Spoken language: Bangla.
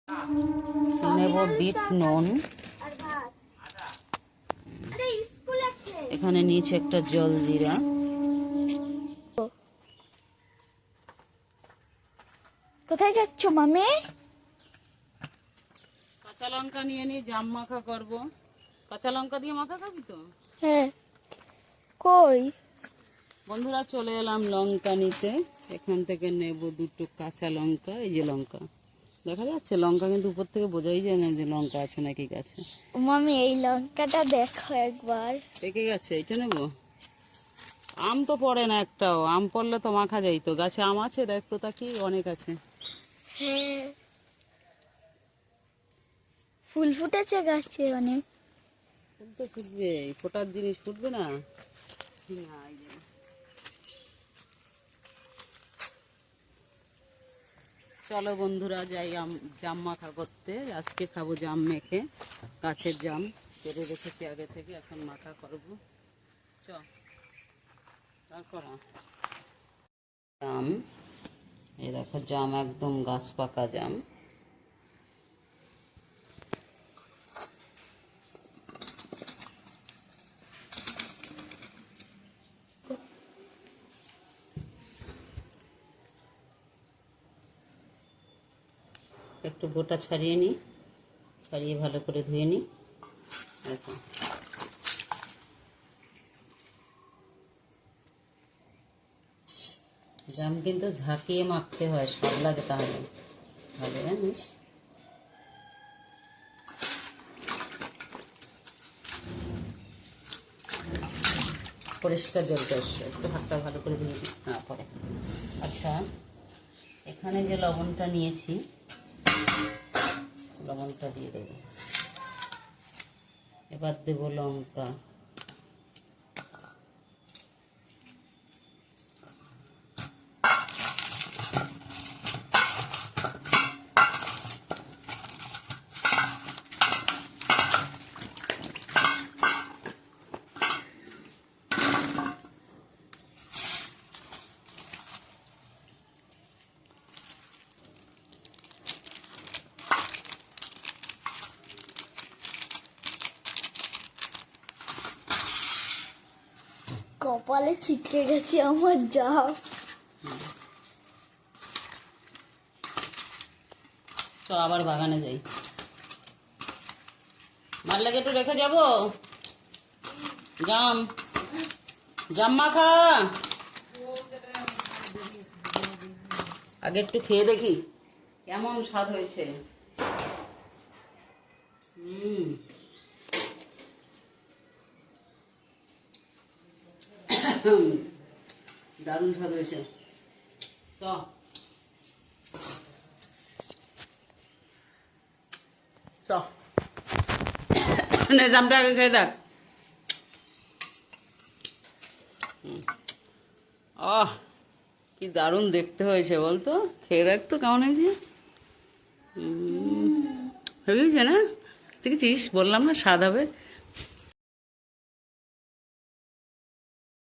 নেব বিট নুন, এখানে নিচে একটা জলজিরা, কোথায় যাচ্ছ মামি? কাঁচা লঙ্কা নিয়ে নিয়ে জাম মাখা করব। কাঁচা লঙ্কা দিয়ে মাখা খাবি তো? হ্যাঁ। কই? বন্ধুরা চলে এলাম লঙ্কা নিতে। এখান থেকে নেব দুটো কাঁচা লঙ্কা। এই যে লঙ্কা দেখা যাচ্ছে, লঙ্কা কিন্তু উপর থেকে বোঝাই যায় না যে লঙ্কা আছে নাকি গাছে। মামি এই লঙ্কাটা দেখো একবার। পেকে গেছে, এটা নেব। আম তো পড়ে না একটাও, আম পড়লে তো মাখা যাইতো। গাছে আম আছে, দেখ তো তা কি অনেক আছে। হ্যাঁ, ফুল ফুটেছে গাছে অনেক। ফুল তো ফুটবে, ফোটার জিনিস ফুটবে না? না, এই যে। চলো বন্ধুরা যাই জাম মাখা করতে। আজকে খাবো জাম মেখে, গাছের জাম পেরে রেখেছি আগে থেকে, এখন মাখা করবো। চ তারপর জাম, এই দেখো জাম একদম গাছ পাকা জাম। একটু গোটা ছাড়িয়ে নিই, ছাড়িয়ে ভালো করে ধুয়ে নিই। দেখো জাম কিন্তু ঝাঁকিয়ে মাখতে হয়, সব লাগে তাহলে ভালো, জানিস। পরিষ্কার জলটা এসছে, একটু হাতটা ভালো করে ধুয়ে দিই না পরে। আচ্ছা, এখানে যে লবণটা নিয়েছি, লবণটা দিয়ে দেবো। এবার দেবো লঙ্কা, কপালে ছিটকে গেছে আমার যা। তো আবার বাগানে যাই। মার লাগে একটু রেখে যাবো। জাম জাম মাখা আগে একটু খেয়ে দেখি কেমন স্বাদ হয়েছে। দারুণ স্বাদ হয়েছে। চ চ জামটা আগে খেয়ে দেখ। আহ, কি দারুণ দেখতে হয়েছে বলতো, খেয়ে দেখ তো কেমন হয়েছে। হয়েছে না? দেখেছিস, বললাম না স্বাদ হবে।